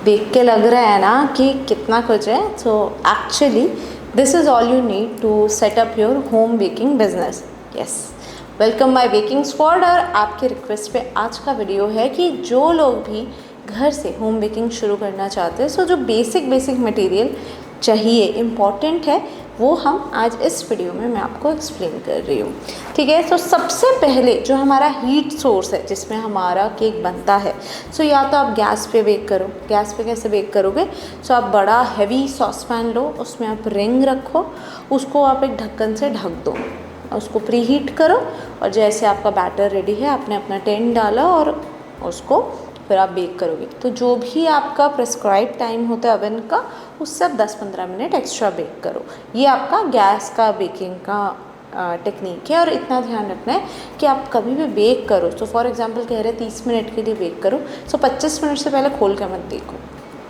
देख के लग रहा है ना कि कितना कुछ है। So actually this is all you need to set up your home baking business. Yes, welcome my baking squad. और आपके रिक्वेस्ट पे आज का वीडियो है कि जो लोग भी घर से होम बेकिंग शुरू करना चाहते हैं, सो जो बेसिक मटेरियल चाहिए, इम्पॉर्टेंट है, वो हम आज इस वीडियो में मैं आपको एक्सप्लेन कर रही हूँ। ठीक है, तो सबसे पहले जो हमारा हीट सोर्स है जिसमें हमारा केक बनता है, सो या तो आप गैस पे बेक करो। गैस पे कैसे बेक करोगे? सो आप बड़ा हैवी सॉसपैन लो, उसमें आप रिंग रखो, उसको आप एक ढक्कन से ढक दो, उसको प्री हीट करो और जैसे आपका बैटर रेडी है, आपने अपना टिन डाला और उसको फिर आप बेक करोगे। तो जो भी आपका प्रेस्क्राइब टाइम होता है ओवन का, उससे आप 10-15 मिनट एक्स्ट्रा बेक करो। ये आपका गैस का बेकिंग का टेक्निक है। और इतना ध्यान रखना है कि आप कभी भी बेक करो, तो फॉर एग्जांपल कह रहे हैं 30 मिनट के लिए बेक करो, सो 25 मिनट से पहले खोल के मत देखो।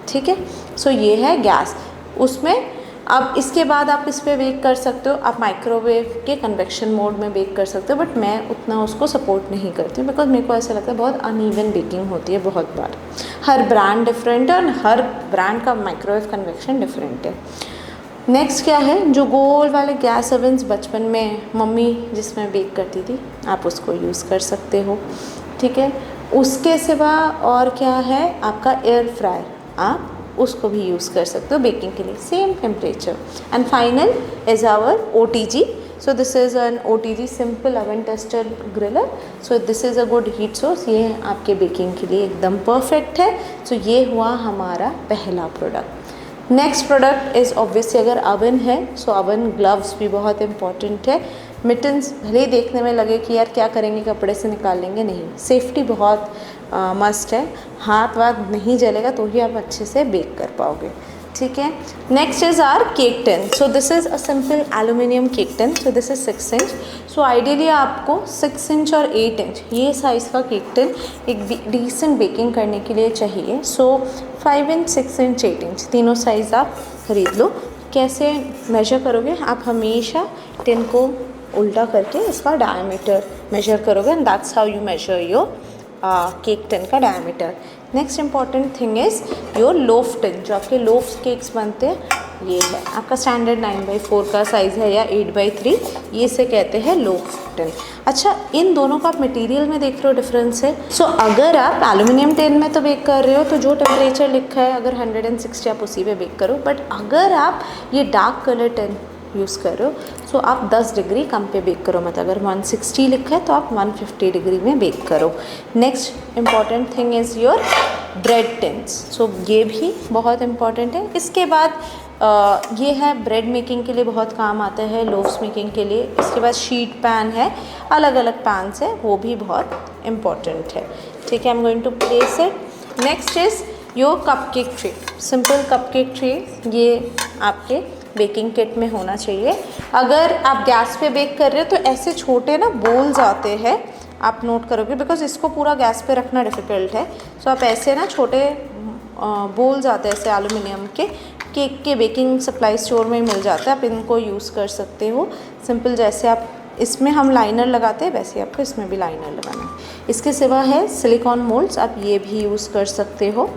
ठीक है, सो ये है गैस। उसमें अब इसके बाद आप इस पर बेक कर सकते हो, आप माइक्रोवेव के कन्वेक्शन मोड में बेक कर सकते हो, बट मैं उतना उसको सपोर्ट नहीं करती हूँ, बिकॉज मेरे को ऐसा लगता है बहुत अनइवन बेकिंग होती है बहुत बार। हर ब्रांड डिफरेंट है और हर ब्रांड का माइक्रोवेव कन्वेक्शन डिफरेंट है। नेक्स्ट क्या है, जो गोल वाले गैस ओवन्स बचपन में मम्मी जिसमें बेक करती थी, आप उसको यूज़ कर सकते हो। ठीक है, उसके सिवा और क्या है, आपका एयर फ्रायर, आप उसको भी यूज़ कर सकते हो बेकिंग के लिए, same temperature. And final is our OTG। So this is an OTG simple oven toaster griller. So this is a good heat source, ये आपके बेकिंग के लिए एकदम परफेक्ट है। सो ये हुआ हमारा पहला product. Next product is obviously, अगर अवन है सो अवन ग्लव्स भी बहुत इंपॉर्टेंट है। मिटन्स भले ही देखने में लगे कि यार क्या करेंगे, कपड़े से निकाल लेंगे, नहीं, सेफ्टी बहुत मस्ट है। हाथ वाथ नहीं जलेगा तो ही आप अच्छे से बेक कर पाओगे। ठीक है, next is our cake tin. So this is a simple aluminium cake tin. So this is 6 inch. So ideally आपको 6 इंच और 8 इंच ये साइज़ का केक टिन एक डिसेंट बेकिंग करने के लिए चाहिए। सो 5 इंच, 6 इंच, 8 इंच तीनों साइज़ आप खरीद लो। कैसे मेजर करोगे? आप हमेशा टिन को उल्टा करके इसका डायमीटर मेजर करोगे, and that's how you measure your cake tin का diameter. Next important thing is your loaf tin. जो आपके लोफ केक्स बनते हैं, ये है आपका स्टैंडर्ड 9/4 का साइज़ है या 8/3, ये से कहते हैं लोफ टिन। अच्छा, इन दोनों का आप मटेरियल में देख रहे हो डिफरेंस है। सो अगर आप एल्यूमिनियम टिन में तो बेक कर रहे हो तो जो टेम्परेचर लिखा है अगर 160 आप उसी पे बेक करो, बट अगर आप ये डार्क कलर टिन यूज़ कर रहे हो सो आप 10 डिग्री कम पे बेक करो, मतलब अगर 160 लिखा है तो आप 150 डिग्री में बेक करो। Next important thing is your bread tins. So ये भी बहुत इम्पॉर्टेंट है। इसके बाद ये है ब्रेड मेकिंग के लिए बहुत काम आता है, लोफ्स मेकिंग के लिए। इसके बाद शीट पैन है, अलग अलग पैन्स है, वो भी बहुत इम्पॉर्टेंट है। ठीक है, I am going to place it. Next is your cupcake tray. Simple cupcake tray ये आपके बेकिंग किट में होना चाहिए। अगर आप गैस पे बेक कर रहे हो तो ऐसे छोटे ना बोल्स आते हैं, आप नोट करोगे, बिकॉज इसको पूरा गैस पे रखना डिफ़िकल्ट है। सो आप ऐसे ना छोटे बोल्स आते हैं ऐसे एल्यूमिनियम के, केक के बेकिंग सप्लाई स्टोर में मिल जाता है, आप इनको यूज़ कर सकते हो। सिंपल जैसे आप इसमें हम लाइनर लगाते हैं वैसे आपको इसमें भी लाइनर लगाना है। इसके सिवा है सिलिकॉन मोल्ड्स, आप ये भी यूज़ कर सकते हो।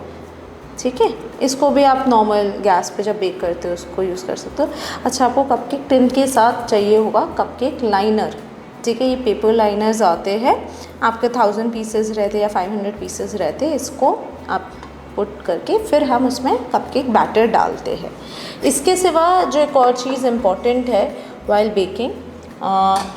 ठीक है, इसको भी आप नॉर्मल गैस पे जब बेक करते हो उसको यूज़ कर सकते हो। अच्छा, आपको कपकेक टिन के साथ चाहिए होगा कपकेक लाइनर। ठीक है, ये पेपर लाइनर्स आते हैं, आपके 1000 पीसेस रहते या 500 पीसेस रहते, इसको आप पुट करके फिर हम उसमें कपकेक बैटर डालते हैं। इसके सिवा जो एक और चीज़ इम्पॉर्टेंट है वाइल बेकिंग,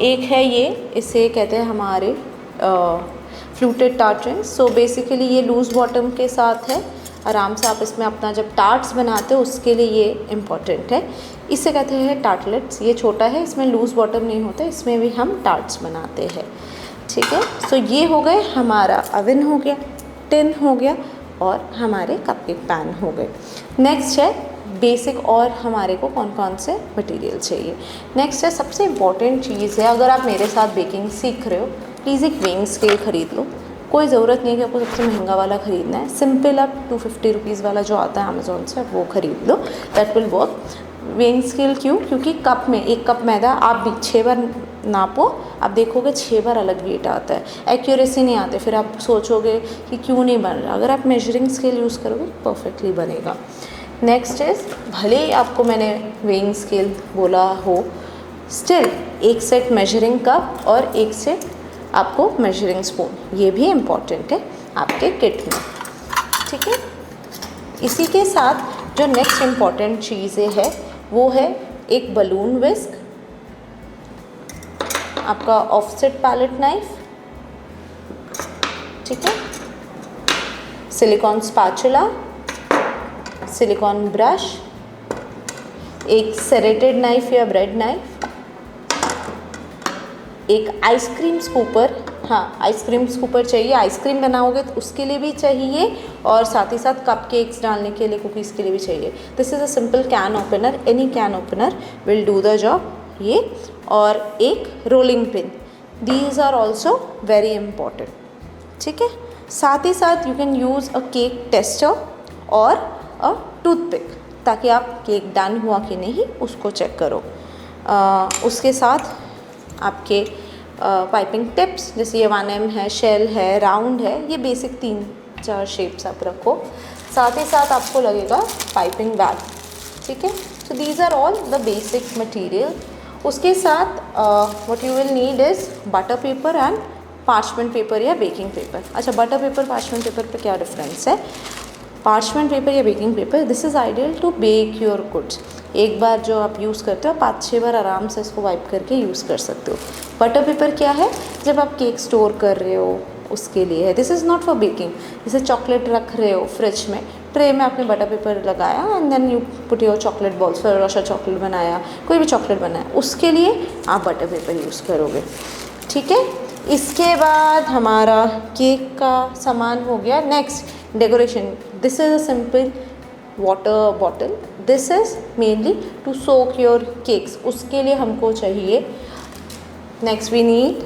एक है ये, इसे कहते हैं हमारे फ्लूटेड टार्टन्स। सो बेसिकली ये लूज़ बॉटम के साथ है, आराम से आप इसमें अपना जब टार्ट्स बनाते हो उसके लिए ये इम्पॉर्टेंट है। इसे कहते हैं टार्टलेट्स। ये छोटा है, इसमें लूज़ बॉटम नहीं होता, इसमें भी हम टार्ट्स बनाते हैं। ठीक है, सो ये हो गए, हमारा अवन हो गया, टिन हो गया और हमारे कपकेक पैन हो गए। नेक्स्ट है बेसिक, और हमारे को कौन कौन से मटेरियल चाहिए। नेक्स्ट है सबसे इम्पॉर्टेंट चीज़ है, अगर आप मेरे साथ बेकिंग सीख रहे हो प्लीज़ एक वेइंग स्केल ख़रीद लो। कोई ज़रूरत नहीं है कि आपको सबसे महंगा वाला ख़रीदना है, सिंपल आप 250 रुपीज़ वाला जो आता है अमेज़ोन से वो ख़रीद लो, that will work. Weighing scale क्यों? क्योंकि कप में 1 कप मैदा आप भी 6 बार नापो, आप देखोगे 6 बार अलग वेट आता है, एक्यूरेसी नहीं आते, फिर आप सोचोगे कि क्यों नहीं बन रहा। अगर आप मेजरिंग स्केल यूज़ करोगे परफेक्टली बनेगा। नेक्स्ट इज़, भले ही आपको मैंने वेइंग स्केल बोला हो, स्टिल एक सेट मेजरिंग कप और एक सेट आपको मेजरिंग स्पून, ये भी इम्पॉर्टेंट है आपके किट में, ठीक है। इसी के साथ जो नेक्स्ट इम्पॉर्टेंट चीज़ें है वो है एक बलून विस्क, आपका ऑफसेट पैलेट नाइफ, ठीक है, सिलिकॉन स्पैचुला, सिलिकॉन ब्रश, एक सेरेटेड नाइफ या ब्रेड नाइफ, एक आइसक्रीम स्कूपर, हाँ आइसक्रीम स्कूपर चाहिए, आइसक्रीम बनाओगे तो उसके लिए भी चाहिए, और साथ ही साथ कप केक्स डालने के लिए, कुकीज़ के लिए भी चाहिए। This is a simple can opener, any can opener will do the job, ये। और एक rolling pin, these are also very important, ठीक है। साथ ही साथ you can use a cake tester और अ टूथपिक, ताकि आप केक डन हुआ कि नहीं उसको चेक करो। उसके साथ आपके पाइपिंग टिप्स, जैसे ये 1M है, शेल है, राउंड है, ये बेसिक 3-4 शेप्स आप रखो। साथ ही साथ आपको लगेगा पाइपिंग बैग, ठीक है। So these are all the basic material. उसके साथ what you will need is butter paper and parchment paper या बेकिंग पेपर। अच्छा, बटर पेपर पार्चमेंट पेपर पे क्या डिफरेंस है? पार्चमेंट पेपर या baking paper, this is ideal to bake your goods. एक बार जो आप यूज़ करते हो 5-6 बार आराम से इसको वाइप करके यूज़ कर सकते हो। बटर पेपर क्या है? जब आप केक स्टोर कर रहे हो उसके लिए है। This is not for baking. जैसे चॉकलेट रख रहे हो फ्रिज में, ट्रे में आपने बटर पेपर लगाया and then you put your chocolate balls, Ferrero Rocher chocolate बनाया, कोई भी चॉकलेट बनाया, उसके लिए आप बटर पेपर यूज़ करोगे, ठीक है। इसके बाद हमारा केक का सामान हो गया। Next decoration, this is a simple water bottle, this is mainly to soak your cakes, उसके लिए हमको चाहिए। Next we need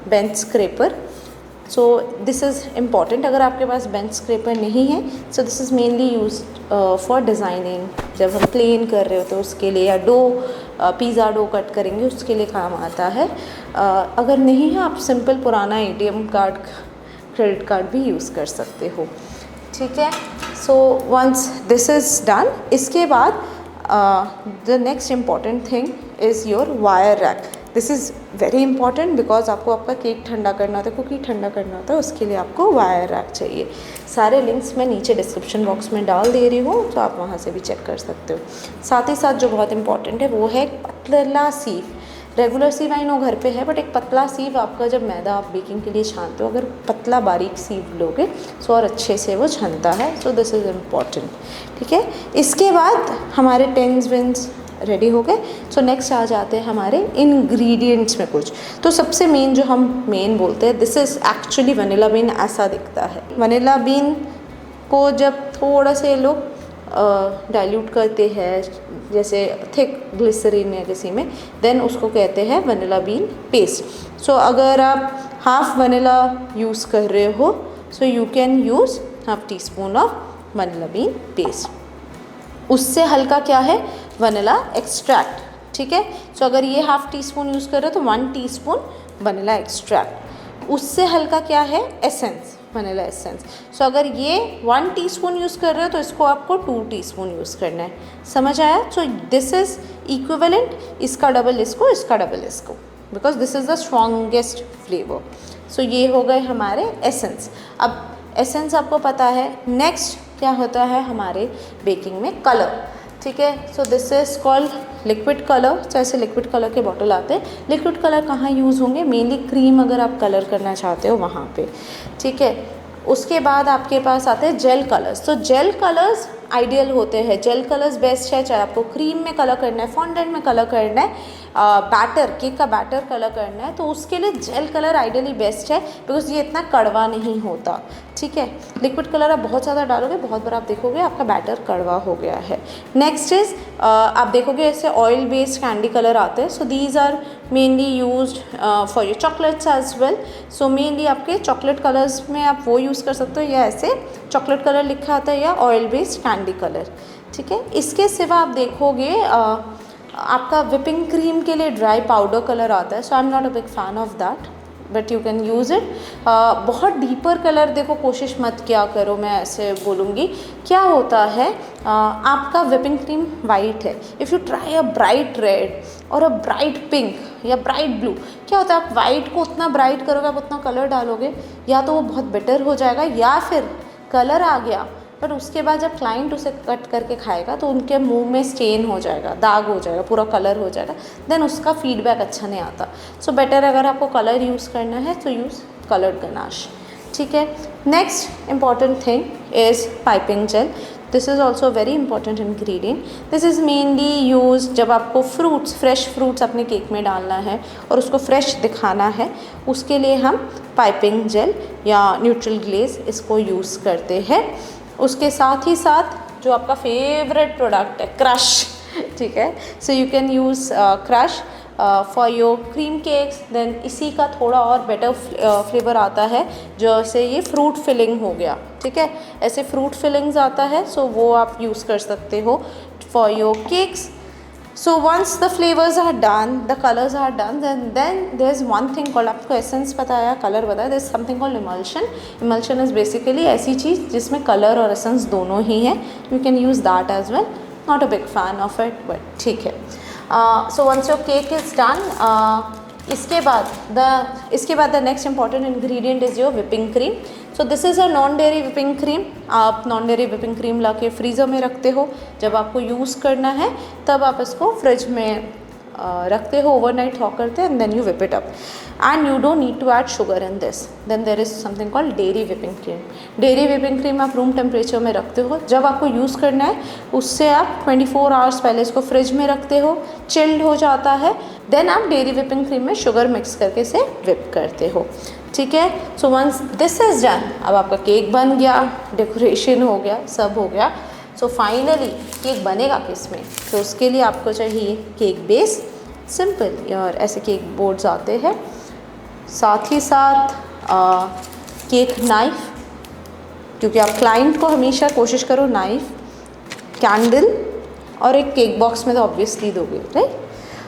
bench scraper, so this is important. अगर आपके पास बेंच स्क्रैपर नहीं है, so this is mainly use for designing, जब हम प्लेन कर रहे होते हैं उसके लिए, या डो पिज़्ज़ा डो कट करेंगे उसके लिए काम आता है। अगर नहीं है, आप सिंपल पुराना ATM कार्ड, क्रेडिट कार्ड भी यूज़ कर सकते हो, ठीक है। So once this is done, इसके बाद the next important thing is your wire rack. This is very important because आपको आपका केक ठंडा करना होता है, कुकी ठंडा करना होता है, उसके लिए आपको वायर रैक चाहिए। सारे लिंक्स मैं नीचे डिस्क्रिप्शन बॉक्स में डाल दे रही हूँ, तो आप वहाँ से भी चेक कर सकते हो। साथ ही साथ जो बहुत इंपॉर्टेंट है वो है पतला सीव। रेगुलर सीव आई नो घर पे है, बट एक पतला सीव आपका, जब मैदा आप बेकिंग के लिए छानते हो, अगर पतला बारीक सीव लोगे तो और अच्छे से वो छनता है। सो दिस इज़ इम्पॉर्टेंट, ठीक है। इसके बाद हमारे टेंस विंस रेडी हो गए। सो नेक्स्ट आ जाते हैं हमारे इंग्रेडिएंट्स में कुछ। तो सबसे मेन जो हम मेन बोलते हैं, this is actually vanilla bean. ऐसा दिखता है वनीला बीन को, जब थोड़ा से लोग डाइल्यूट करते हैं, जैसे थिक ग्लिसरीन या किसी में, देन उसको कहते हैं वनीला बीन पेस्ट। सो अगर आप हाफ वनीला यूज़ कर रहे हो, सो you can use half tea spoon of vanilla bean paste. उससे हल्का क्या है? वनीला एक्सट्रैक्ट, ठीक है। सो अगर ये हाफ टी स्पून यूज़ कर रहे हो तो 1 टीस्पून वनीला एक्सट्रैक्ट। उससे हल्का क्या है? Essence, vanilla essence. सो अगर ये 1 टीस्पून यूज़ कर रहे हो तो इसको आपको 2 टीस्पून यूज़ करना है। समझ आया? सो दिस इज़ इक्विवेलेंट, इसका डबल इसको, इसका डबल इसको, because this is the strongest flavour. So ये हो गए हमारे एसेंस। अब एसेंस आपको पता है। नेक्स्ट क्या होता है हमारे बेकिंग में? कलर, ठीक है। So this is called liquid colour. जैसे लिक्विड कलर के बॉटल आते हैं। लिक्विड कलर कहाँ यूज़ होंगे? मेनली क्रीम अगर आप कलर करना चाहते हो वहाँ पे, ठीक है। उसके बाद आपके पास आते हैं जेल कलर्स। तो जेल कलर्स आइडियल होते हैं, जेल कलर्स बेस्ट है। चाहे आपको क्रीम में कलर करना है, फॉन्डेंट में कलर करना है, बैटर, केक का बैटर कलर करना है, तो उसके लिए जेल कलर आइडियली बेस्ट है, बिकॉज ये इतना कड़वा नहीं होता, ठीक है। लिक्विड कलर आप बहुत ज़्यादा डालोगे, बहुत बार आप देखोगे आपका बैटर कड़वा हो गया है। नेक्स्ट इज़ आप देखोगे ऐसे ऑयल बेस्ड कैंडी कलर आते हैं। So these are mainly used for your chocolates as well. So mainly आपके चॉकलेट कलर्स में आप वो यूज़ कर सकते हो, या ऐसे चॉकलेट कलर लिखा आता है, या ऑयल बेस्ड कैंडी कलर, ठीक है। इसके सिवा आप देखोगे आपका विपिंग क्रीम के लिए ड्राई पाउडर कलर आता है, so I am not a big fan of that, but you can use it. बहुत डीपर कलर देखो कोशिश मत किया करो, मैं ऐसे बोलूँगी। क्या होता है, आपका विपिंग क्रीम वाइट है, if you try a bright red और अ ब्राइट पिंक या ब्राइट ब्लू, क्या होता है आप वाइट को उतना ब्राइट करोगे, आप उतना कलर डालोगे, या तो वो बहुत बेटर हो जाएगा या फिर कलर आ गया, बट उसके बाद जब क्लाइंट उसे कट करके खाएगा तो उनके मुंह में स्टेन हो जाएगा, दाग हो जाएगा, पूरा कलर हो जाएगा, देन उसका फीडबैक अच्छा नहीं आता। सो बेटर अगर आपको कलर यूज़ करना है तो यूज़ कलर्ड गनाश, ठीक है। Next important thing is piping gel. This is also very important ingredient. This is mainly use जब आपको फ्रूट्स, फ्रेश फ्रूट्स अपने केक में डालना है और उसको फ्रेश दिखाना है, उसके लिए हम पाइपिंग जेल या न्यूट्रल ग्लेज इसको यूज़ करते हैं। उसके साथ ही साथ जो आपका फेवरेट प्रोडक्ट है क्रश, ठीक है, so you can use crush for your cream cakes. Then इसी का थोड़ा और बेटर फ्लेवर आता है, जैसे ये फ्रूट फिलिंग हो गया, ठीक है, ऐसे फ्रूट फिलिंग्स आता है, सो वो आप यूज़ कर सकते हो for your cakes. So once the flavors are done, the colors are done, then there's one thing called, आपको एसेंस बताया, कलर बताया, there's something called emulsion. Emulsion is basically ऐसी चीज़ जिसमें कलर और एसेंस दोनों ही हैं. You can use that as well. Not a big fan of it, but ठीक है. So once your cake is done, इसके बाद the next important ingredient is your whipping cream. So this is a non dairy whipping cream. आप non dairy whipping cream ला के freezer में रखते हो, जब आपको यूज़ करना है तब आप इसको फ्रिज में रखते हो, ओवरनाइट थॉ करते हैं, and then you whip it up, and you don't need to add sugar in this. Then there is something called dairy whipping cream. Dairy whipping cream आप रूम टेम्परेचर में रखते हो, जब आपको यूज़ करना है उससे आप 24 आवर्स पहले इसको फ्रिज में रखते हो, चिल्ड हो जाता है, देन आप डेयरी विपिंग क्रीम में शुगर मिक्स करके इसे विप करते हो, ठीक है। So once this is done, अब आपका केक बन गया, डेकोरेशन हो गया, सब हो गया। सो फाइनली केक बनेगा किस में, तो उसके लिए आपको चाहिए केक बेस, सिंपल, और ऐसे केक बोर्ड्स आते हैं, साथ ही साथ केक नाइफ, क्योंकि आप क्लाइंट को हमेशा कोशिश करो नाइफ, कैंडल और एक केक बॉक्स में तो ऑब्वियसली दोगे, राइट।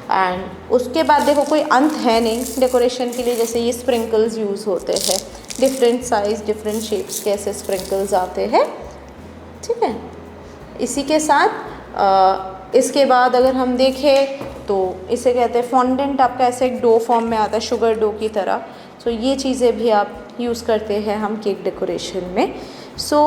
एंड उसके बाद देखो कोई अंत है नहीं डेकोरेशन के लिए, जैसे ये स्प्रिंकल्स यूज़ होते हैं, डिफरेंट साइज़ डिफरेंट शेप्स के ऐसे स्प्रिंकल्स आते हैं, ठीक है। इसी के साथ इसके बाद अगर हम देखें तो इसे कहते हैं फॉन्डेंट, आपका ऐसे एक डो फॉर्म में आता है, शुगर डो की तरह। सो ये चीज़ें भी आप यूज़ करते हैं हम केक डेकोरेशन में। सो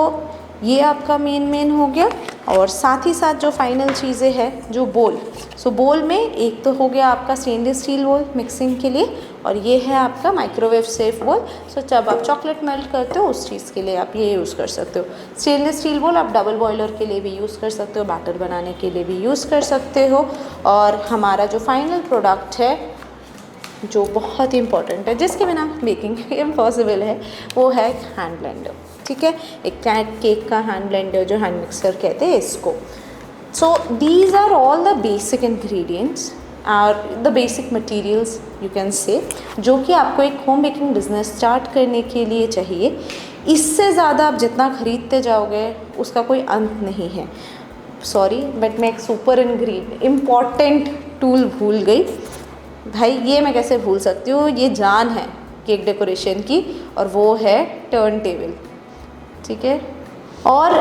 ये आपका मेन हो गया, और साथ ही साथ जो फाइनल चीज़ें हैं, जो बोल, सो बोल में एक तो हो गया आपका स्टेनलेस स्टील बोल मिक्सिंग के लिए, और ये है आपका माइक्रोवेव सेफ बोल। सो जब आप चॉकलेट मेल्ट करते हो उस चीज़ के लिए आप ये यूज़ कर सकते हो। स्टेनलेस स्टील बोल आप डबल बॉयलर के लिए भी यूज़ कर सकते हो, बैटर बनाने के लिए भी यूज़ कर सकते हो। और हमारा जो फाइनल प्रोडक्ट है, जो बहुत ही इंपॉर्टेंट है, जिसके बिना बेकिंग इम्पॉसिबल है, वो है हैंड ब्लेंडर, ठीक है। एक केक का हैंड ब्लेंडर, जो हैंड मिक्सर कहते हैं इसको। So these are all the basic ingredients और the basic materials you can say, जो कि आपको एक होम बेकिंग बिजनेस स्टार्ट करने के लिए चाहिए। इससे ज़्यादा आप जितना खरीदते जाओगे उसका कोई अंत नहीं है। सॉरी, बट मैं एक सुपर इम्पॉर्टेंट टूल भूल गई भाई, ये मैं कैसे भूल सकती हूँ, ये जान है केक डेकोरेशन की, और वो है टर्न टेबल, ठीक है। और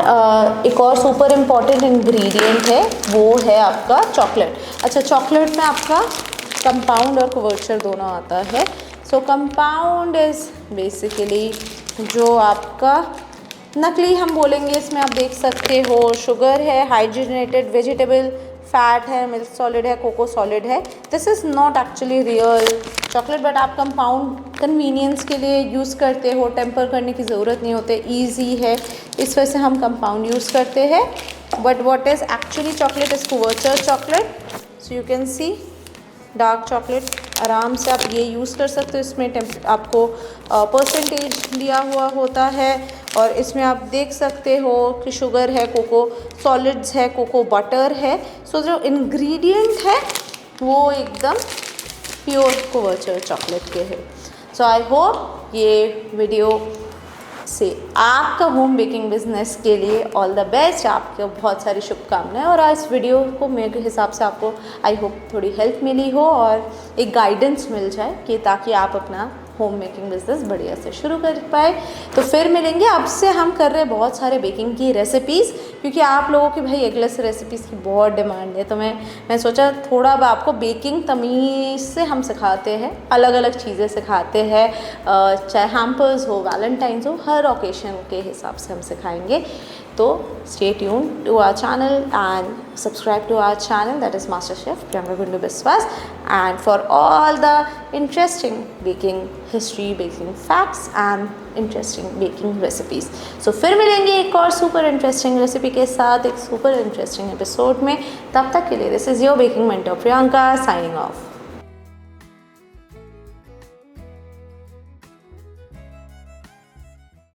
एक और सुपर इम्पॉर्टेंट इंग्रेडिएंट है, वो है आपका चॉकलेट। अच्छा, चॉकलेट में आपका कंपाउंड और कवर्चर दोनों आता है। सो कंपाउंड इज़ बेसिकली जो आपका नकली हम बोलेंगे, इसमें आप देख सकते हो शुगर है, हाइड्रोजनेटेड वेजिटेबल फैट है, मिल्क सॉलिड है, कोको सॉलिड है। This is not actually real chocolate, but आप कंपाउंड कन्वीनियंस के लिए यूज़ करते हो, टेम्पर करने की ज़रूरत नहीं होती, ईजी है, इस वजह से हम कंपाउंड यूज़ करते हैं। But what is actually chocolate is couverture chocolate. So you can see dark chocolate, आराम से आप ये यूज़ कर सकते हो। इसमें आपको परसेंटेज दिया हुआ होता है, और इसमें आप देख सकते हो कि शुगर है, कोको सॉलिड्स है, कोको बटर है। सो जो इंग्रेडिएंट है वो एकदम प्योर कवर्चर चॉकलेट के है। सो आई होप ये वीडियो से आपका होम बेकिंग बिजनेस के लिए ऑल द बेस्ट, आपको बहुत सारी शुभकामनाएं। और आज इस वीडियो को मेरे हिसाब से आपको आई होप थोड़ी हेल्प मिली हो और एक गाइडेंस मिल जाए कि ताकि आप अपना होम मेकिंग बिजनेस बढ़िया से शुरू कर पाए। तो फिर मिलेंगे। अब से हम कर रहे हैं बहुत सारे बेकिंग की रेसिपीज़, क्योंकि आप लोगों की भाई एगलेस रेसिपीज़ की बहुत डिमांड है। तो मैं सोचा थोड़ा अब आपको बेकिंग तमीज़ से हम सिखाते हैं, अलग अलग चीज़ें सिखाते हैं, चाहे हैम्पर्स हो, वैलेंटाइंस हो, हर ओकेशन के हिसाब से हम सिखाएंगे। तो stay tuned to our channel and subscribe to our channel, that is Master Chef Priyanka Gundu Biswas, and for all the interesting baking history, baking facts and interesting baking recipes. So फिर मिलेंगे एक और super interesting recipe के साथ, एक super interesting episode में। तब तक के लिए this is your baking mentor Priyanka signing off.